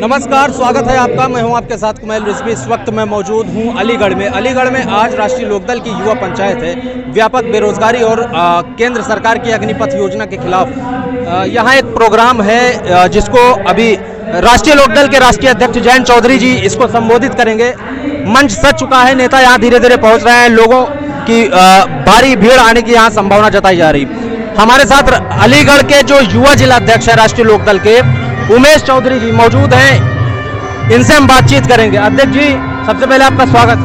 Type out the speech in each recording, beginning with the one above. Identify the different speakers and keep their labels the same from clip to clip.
Speaker 1: नमस्कार, स्वागत है आपका। मैं हूं आपके साथ कुमैल रिजवी। इस वक्त मैं मौजूद हूं अलीगढ़ में। अलीगढ़ में आज राष्ट्रीय लोकदल की युवा पंचायत है। व्यापक बेरोजगारी और केंद्र सरकार की अग्निपथ योजना के खिलाफ यहां एक प्रोग्राम है जिसको अभी राष्ट्रीय लोकदल के राष्ट्रीय अध्यक्ष जयंत चौधरी जी इसको संबोधित करेंगे। मंच सज चुका है, नेता यहां धीरे धीरे पहुंच रहे हैं। लोगों की भारी भीड़ आने की यहां संभावना जताई जा रही। हमारे साथ अलीगढ़ के जो युवा जिला अध्यक्ष है राष्ट्रीय लोकदल के, उमेश चौधरी जी मौजूद हैं। इनसे हम बातचीत करेंगे। अध्यक्ष जी, सबसे पहले आपका स्वागत।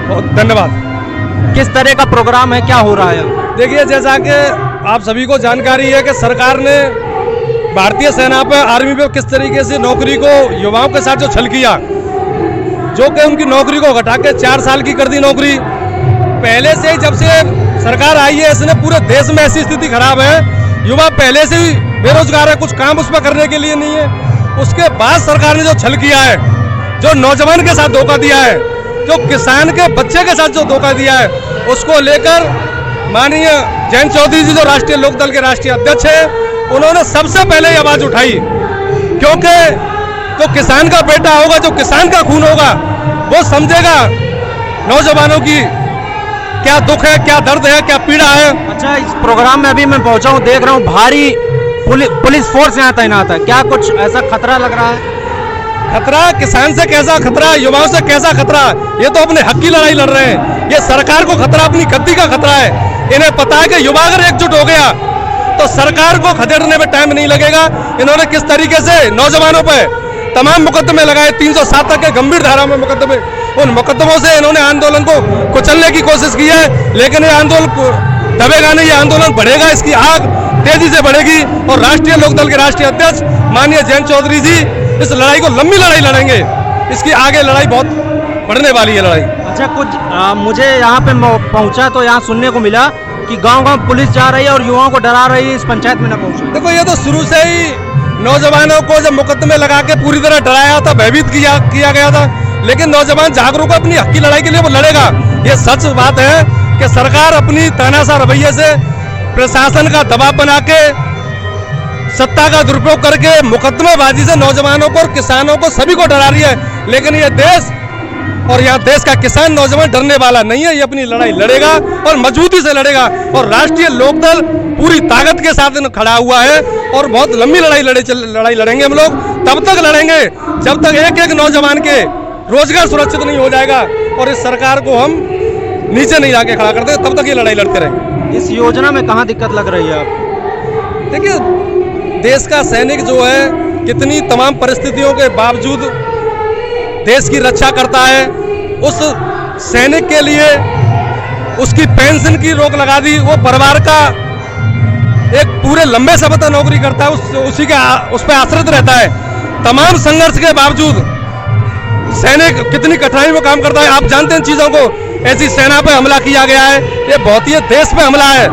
Speaker 2: बहुत धन्यवाद।
Speaker 1: किस तरह का प्रोग्राम है, क्या हो रहा है?
Speaker 2: देखिए, जैसा कि आप सभी को जानकारी है कि सरकार ने भारतीय सेना पे, आर्मी पे किस तरीके से नौकरी को युवाओं के साथ जो छल किया, जो कि उनकी नौकरी को घटा के 4 साल की कर दी नौकरी। पहले से ही जब से सरकार आई है, इसने पूरे देश में ऐसी स्थिति खराब है, युवा पहले से ही बेरोजगार है, कुछ काम उसमें करने के लिए नहीं है। उसके बाद सरकार ने जो छल किया है, जो नौजवान के साथ धोखा दिया है, जो किसान के बच्चे के साथ जो धोखा दिया है, उसको लेकर माननीय जयंत चौधरी जी जो राष्ट्रीय लोकदल के राष्ट्रीय अध्यक्ष है, उन्होंने सबसे पहले ये आवाज उठाई। क्योंकि जो किसान का बेटा होगा, जो किसान का खून होगा, वो समझेगा नौजवानों की क्या दुख है, क्या दर्द है, क्या पीड़ा है।
Speaker 1: अच्छा, इस प्रोग्राम में अभी मैं पहुंचा हूं, देख रहा हूं भारी पुलिस फोर्स यहाँ तैनात है। क्या कुछ ऐसा खतरा लग रहा है?
Speaker 2: खतरा किसान से कैसा खतरा, युवाओं से कैसा खतरा? ये तो अपने हक की लड़ाई लड़ रहे हैं। ये सरकार को खतरा अपनी गद्दी का खतरा है। इन्हें पता है कि युवा अगर एकजुट हो गया तो सरकार को खदेड़ने में टाइम नहीं लगेगा। इन्होंने किस तरीके से नौजवानों पर तमाम मुकदमे लगाए, 307 तक के गंभीर धाराओं में मुकदमे, उन मुकदमों से इन्होंने आंदोलन को कुचलने की कोशिश की है। लेकिन ये आंदोलन दबेगा नहीं, ये आंदोलन बढ़ेगा, इसकी आग तेजी से बढ़ेगी। और राष्ट्रीय लोकदल के राष्ट्रीय अध्यक्ष माननीय जयंत चौधरी जी इस लड़ाई को लंबी लड़ाई लड़ेंगे। इसकी आगे लड़ाई बहुत बढ़ने वाली है लड़ाई।
Speaker 1: अच्छा, कुछ मुझे यहाँ पे पहुँचा तो यहाँ सुनने को मिला कि गांव-गांव पुलिस जा रही है और युवाओं को डरा रही है इस पंचायत में न पहुँचे।
Speaker 2: देखो, ये तो शुरू से ही नौजवानों को जब मुकदमे लगा के पूरी तरह डराया था, भयभीत किया गया था। लेकिन नौजवान जागरूक अपनी हक की लड़ाई के लिए वो लड़ेगा। ये सच बात है कि सरकार अपनी तानाशाह रवैये से, प्रशासन का दबाव बना के, सत्ता का दुरुपयोग करके, मुकदमेबाजी से नौजवानों को और किसानों को सभी को डरा रही है। लेकिन ये देश और यहाँ देश का किसान नौजवान डरने वाला नहीं है। ये अपनी लड़ाई लड़ेगा और मजबूती से लड़ेगा। और राष्ट्रीय लोकदल पूरी ताकत के साथ खड़ा हुआ है और बहुत लंबी लड़ाई लड़ेंगे हम लोग। तब तक लड़ेंगे जब तक एक एक नौजवान के रोजगार सुरक्षित नहीं हो जाएगा और इस सरकार को हम नीचे नहीं लाके खड़ा करते, तब तक ये लड़ाई लड़ते रहेंगे।
Speaker 1: इस योजना में कहाँ दिक्कत लग रही है आपको?
Speaker 2: देखिए, देश का सैनिक जो है कितनी तमाम परिस्थितियों के बावजूद देश की रक्षा करता है। उस सैनिक के लिए उसकी पेंशन की रोक लगा दी। वो परिवार का एक पूरे लंबे समय तक नौकरी करता है, उस पर आश्रित रहता है। तमाम संघर्ष के बावजूद सैनिक कितनी कठिनाई में काम करता है, आप जानते हैं चीजों को। ऐसी सेना पे हमला किया गया है, ये बहुत ही देश पे हमला है।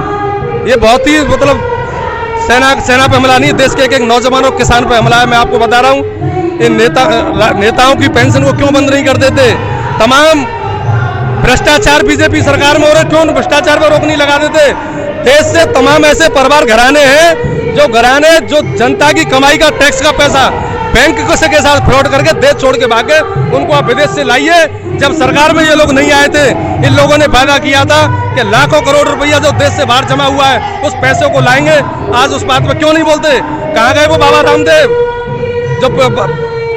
Speaker 2: ये बहुत ही मतलब सेना पे हमला नहीं, देश के एक एक नौजवान और किसान पे हमला है। मैं आपको बता रहा हूँ, इन नेताओं की पेंशन को क्यों बंद नहीं कर देते? तमाम भ्रष्टाचार बीजेपी सरकार में हो रहे, क्यों भ्रष्टाचार पर रोक नहीं लगा देते? देश से तमाम ऐसे परिवार घराने हैं जो जनता की कमाई का, टैक्स का पैसा बैंक के साथ फ्रॉड करके देश छोड़ के भागे। उनको आप विदेश से लाइए। जब सरकार में ये लोग नहीं आए थे, इन लोगों ने वादा किया था कि लाखों करोड़ रुपया जो देश से बाहर जमा हुआ है उस पैसे को लाएंगे। आज उस बात पर क्यों नहीं बोलते? कहाँ गए वो बाबा रामदेव जो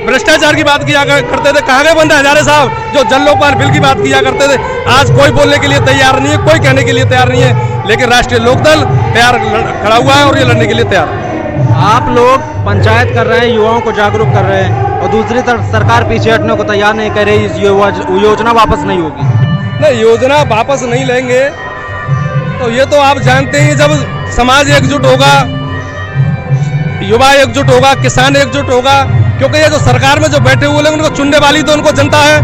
Speaker 2: भ्रष्टाचार की बात किया करते थे? कहाँ गए बंदे हजारे साहब जो जन लोकपाल बिल की बात किया करते थे? आज कोई बोलने के लिए तैयार नहीं है, कोई कहने के लिए तैयार नहीं है। लेकिन राष्ट्रीय लोकदल तैयार खड़ा हुआ है और ये लड़ने के लिए तैयार है।
Speaker 1: आप लोग पंचायत कर रहे हैं, युवाओं को जागरूक कर रहे हैं, और दूसरी तरफ सरकार पीछे हटने को तैयार नहीं कर रही। इस योजना वापस नहीं होगी।
Speaker 2: नहीं, योजना वापस नहीं लेंगे तो ये तो आप जानते हैं, जब समाज एकजुट होगा, युवा एकजुट होगा, किसान एकजुट होगा। क्योंकि ये जो सरकार में जो बैठे हुए लोग, उनको चुनने वाली तो उनको जनता है,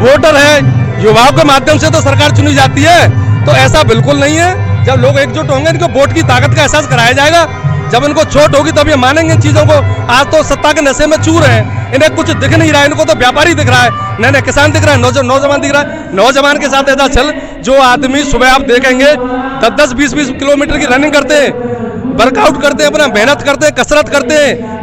Speaker 2: वोटर है। युवाओं के माध्यम से तो सरकार चुनी जाती है। तो ऐसा बिल्कुल नहीं है। जब लोग एकजुट होंगे, इनको वोट की ताकत का एहसास कराया जाएगा। जब इनको चोट होगी तब ये मानेंगे इन चीजों को। आज तो सत्ता के नशे में चूर हैं, इन्हें कुछ दिख नहीं रहा है। इनको तो व्यापारी दिख रहा है, नए किसान दिख रहा है, नौजवान दिख रहा है। नौजवान के साथ ऐसा चल, जो आदमी सुबह आप देखेंगे 10-10, 20-20 किलोमीटर की रनिंग करते हैं, वर्कआउट करते हैं, अपना मेहनत करते हैं, कसरत करते हैं,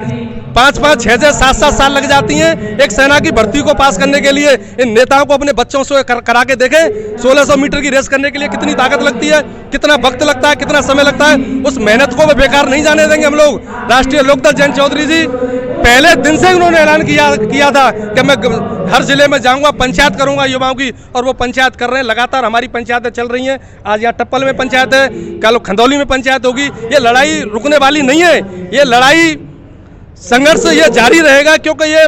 Speaker 2: 5-5, 6-6, 7-7 साल लग जाती हैं एक सेना की भर्ती को पास करने के लिए। इन नेताओं को अपने बच्चों से करा के देखें, 1600 मीटर की रेस करने के लिए कितनी ताकत लगती है, कितना वक्त लगता है, कितना समय लगता है। उस मेहनत को भी बेकार नहीं जाने देंगे हम लोग। राष्ट्रीय लोकदल जयंत चौधरी जी पहले दिन से उन्होंने ऐलान किया था कि मैं हर जिले में जाऊंगा, पंचायत करूंगा युवाओं की, और वो पंचायत कर रहे हैं। लगातार हमारी पंचायतें चल रही हैं। आज यहाँ टप्पल में पंचायत है, कल खंदौली में पंचायत होगी। ये लड़ाई रुकने वाली नहीं है। ये लड़ाई, संघर्ष ये जारी रहेगा, क्योंकि ये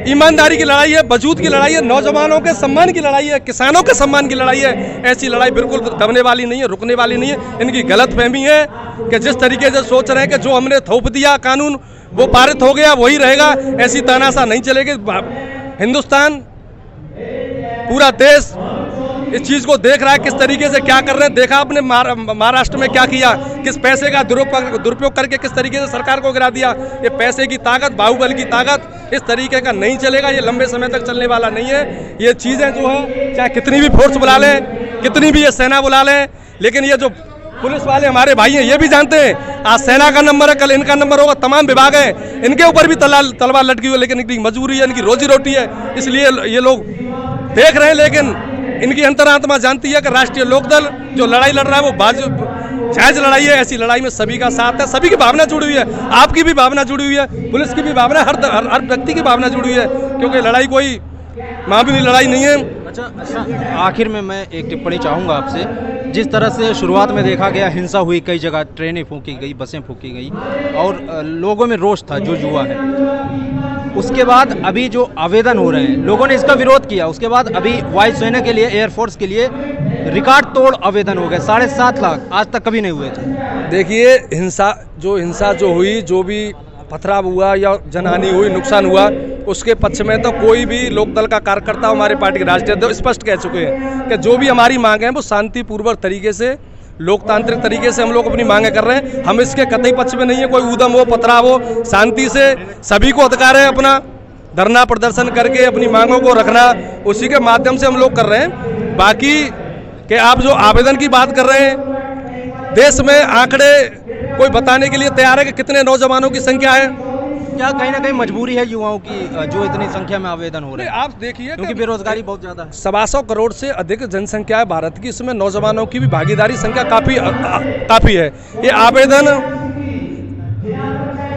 Speaker 2: ईमानदारी की लड़ाई है, वजूद की लड़ाई है, नौजवानों के सम्मान की लड़ाई है, किसानों के सम्मान की लड़ाई है। ऐसी लड़ाई बिल्कुल दबने वाली नहीं है, रुकने वाली नहीं है। इनकी गलतफहमी है कि जिस तरीके से सोच रहे हैं कि जो हमने थोप दिया कानून वो पारित हो गया वही रहेगा, ऐसी तानाशाह नहीं चलेगी। हिंदुस्तान, पूरा देश इस चीज़ को देख रहा है किस तरीके से क्या कर रहे हैं। देखा आपने महाराष्ट्र में क्या किया, किस पैसे का दुरुपयोग करके किस तरीके से सरकार को गिरा दिया। ये पैसे की ताकत, बाहुबल की ताकत इस तरीके का नहीं चलेगा। ये लंबे समय तक चलने वाला नहीं है। ये चीज़ें जो है, चाहे कितनी भी फोर्स बुला लें, कितनी भी ये सेना बुला लें, लेकिन ये जो पुलिस वाले हमारे भाई हैं ये भी जानते हैं आज सेना का नंबर है, कल इनका नंबर होगा। तमाम विभाग हैं, इनके ऊपर भी तलवार लटकी हुई है, लेकिन इनकी मजबूरी है, इनकी रोजी रोटी है, इसलिए ये लोग देख रहे हैं। लेकिन इनकी अंतरात्मा जानती है कि राष्ट्रीय लोकदल जो लड़ाई लड़ रहा है वो जायज लड़ाई है। ऐसी लड़ाई में सभी का साथ है, सभी की भावना जुड़ी हुई है। आपकी भी भावना जुड़ी हुई है, पुलिस की भी भावना, हर व्यक्ति की भावना जुड़ी हुई है, क्योंकि लड़ाई कोई मामूली लड़ाई नहीं है।
Speaker 1: अच्छा, आखिर में मैं एक टिप्पणी चाहूँगा आपसे। जिस तरह से शुरुआत में देखा गया, हिंसा हुई, कई जगह ट्रेनें फूंकी गई, बसें फूंकी गई और लोगों में रोष था जो युवा है। उसके बाद अभी जो आवेदन हो रहे हैं, लोगों ने इसका विरोध किया। उसके बाद अभी वायुसेना के लिए, एयरफोर्स के लिए रिकॉर्ड तोड़ आवेदन हो गए, 7.5 लाख, आज तक कभी नहीं हुए थे।
Speaker 2: देखिए, हिंसा जो हुई, जो भी पथराव हुआ या जनहानि हुई, नुकसान हुआ, उसके पक्ष में तो कोई भी लोकदल का कार्यकर्ता, हमारे पार्टी के राष्ट्रीय अध्यक्ष स्पष्ट कह चुके हैं कि जो भी हमारी मांग है वो शांतिपूर्वक तरीके से, लोकतांत्रिक तरीके से हम लोग अपनी मांगे कर रहे हैं। हम इसके कतई पक्ष में नहीं है, कोई ऊधम हो, पथराव हो, शांति से सभी को अधिकार है अपना धरना प्रदर्शन करके अपनी मांगों को रखना, उसी के माध्यम से हम लोग कर रहे हैं। बाकी कि आप जो आवेदन की बात कर रहे हैं, देश में आंकड़े कोई बताने के लिए तैयार है कि कितने नौजवानों की संख्या है।
Speaker 1: क्या कहीं ना कहीं मजबूरी है युवाओं की जो इतनी संख्या में आवेदन हो रहे हैं?
Speaker 2: आप देखिए,
Speaker 1: क्योंकि बेरोजगारी बहुत ज्यादा है।
Speaker 2: 125 करोड़ से अधिक जनसंख्या है भारत की, इसमें नौजवानों की भी भागीदारी संख्या काफी है। ये आवेदन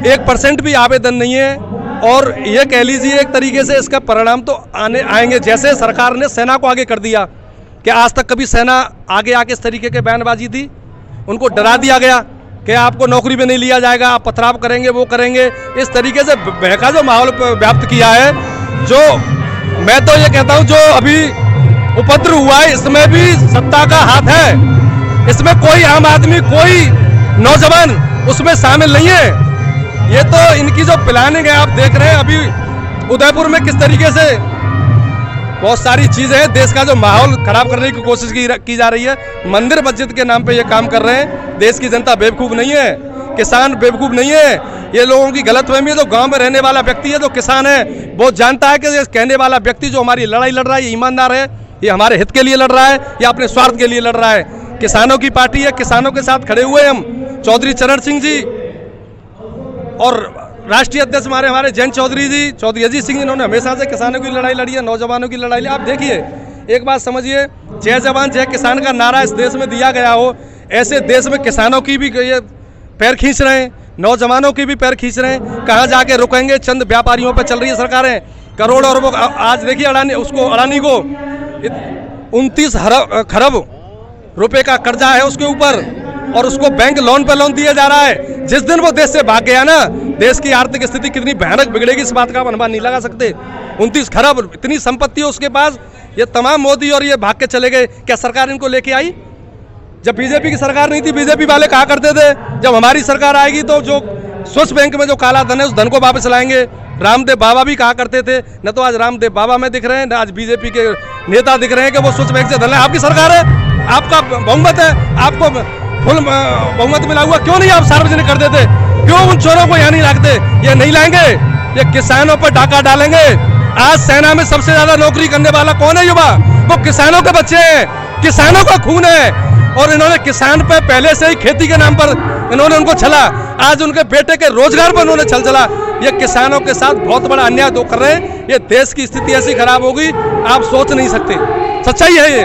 Speaker 2: 1% भी आवेदन नहीं है, और ये कह लीजिए एक तरीके से इसका परिणाम तो आएंगे। जैसे सरकार ने सेना को आगे कर दिया कि आज तक कभी सेना आगे आके इस तरीके के बयानबाजी थी, उनको डरा दिया गया कि आपको नौकरी में नहीं लिया जाएगा, आप पथराव करेंगे, वो करेंगे। इस तरीके से बहका जो माहौल व्याप्त किया है, जो मैं तो ये कहता हूँ जो अभी उपद्रव हुआ है इसमें भी सत्ता का हाथ है। इसमें कोई आम आदमी, कोई नौजवान उसमें शामिल नहीं है। ये तो इनकी जो प्लानिंग है, आप देख रहे हैं अभी उदयपुर में किस तरीके से बहुत सारी चीज़ें हैं, देश का जो माहौल खराब करने की कोशिश की जा रही है। मंदिर मस्जिद के नाम पे ये काम कर रहे हैं। देश की जनता बेवकूफ़ नहीं है, किसान बेवकूफ़ नहीं है। ये लोगों की गलतफहमी है। जो गांव में रहने वाला व्यक्ति है, जो किसान है, वो जानता है कि ये कहने वाला व्यक्ति जो हमारी लड़ाई लड़ रहा है, ये ईमानदार है, ये हमारे हित के लिए लड़ रहा है या अपने स्वार्थ के लिए लड़ रहा है। किसानों की पार्टी है, किसानों के साथ खड़े हुए हम। चौधरी चरण सिंह जी और राष्ट्रीय अध्यक्ष हमारे जयंत चौधरी अजीत सिंह, इन्होंने हमेशा से किसानों की लड़ाई लड़ी है, नौजवानों की लड़ाई लड़ी। आप देखिए, एक बात समझिए, जय जवान जय किसान का नारा इस देश में दिया गया हो, ऐसे देश में किसानों की भी ये पैर खींच रहे हैं, नौजवानों की भी पैर खींच रहे हैं। कहाँ जाके रुकेंगे? चंद व्यापारियों पर चल रही है सरकारें, करोड़ों अरबों। आज देखिए अडानी को 29 खरब रुपए का कर्जा है उसके ऊपर, और उसको बैंक लोन पे लोन दिया जा रहा है। जिस दिन वो देश से भाग गया ना, देश की आर्थिक स्थिति कितनी भयानक बिगड़ेगी इस बात का आप अनुमान नहीं लगा सकते। 29 खरब इतनी संपत्ति है उसके पास। ये तमाम मोदी और ये भाग के चले गए। क्या सरकार इनको लेके आई? जब बीजेपी की सरकार नहीं थी, बीजेपी वाले कहा करते थे जब हमारी सरकार आएगी तो जो स्विस बैंक में जो काला धन है उस धन को वापस लाएंगे। रामदेव बाबा भी कहा करते थे। न तो आज रामदेव बाबा में दिख रहे हैं, न आज बीजेपी के नेता दिख रहे हैं कि वो स्विस बैंक से धन है। आपकी सरकार है, आपका बहुमत है, आपको फुल बहुमत मिला हुआ, क्यों नहीं आप सार्वजनिक कर देते? क्यों उन चोरों को यहाँ नहीं रखते? ये नहीं लाएंगे, ये किसानों पर डाका डालेंगे। आज सेना में सबसे ज्यादा नौकरी करने वाला कौन है? युवा। वो किसानों के बच्चे हैं, किसानों का खून है, और इन्होंने किसान पे पहले से ही खेती के नाम पर इन्होंने उनको छला, आज उनके बेटे के रोजगार पर उन्होंने छल चला। ये किसानों के साथ बहुत बड़ा अन्याय कर रहे हैं। ये देश की स्थिति ऐसी खराब होगी आप सोच नहीं सकते, सच्चाई है ये।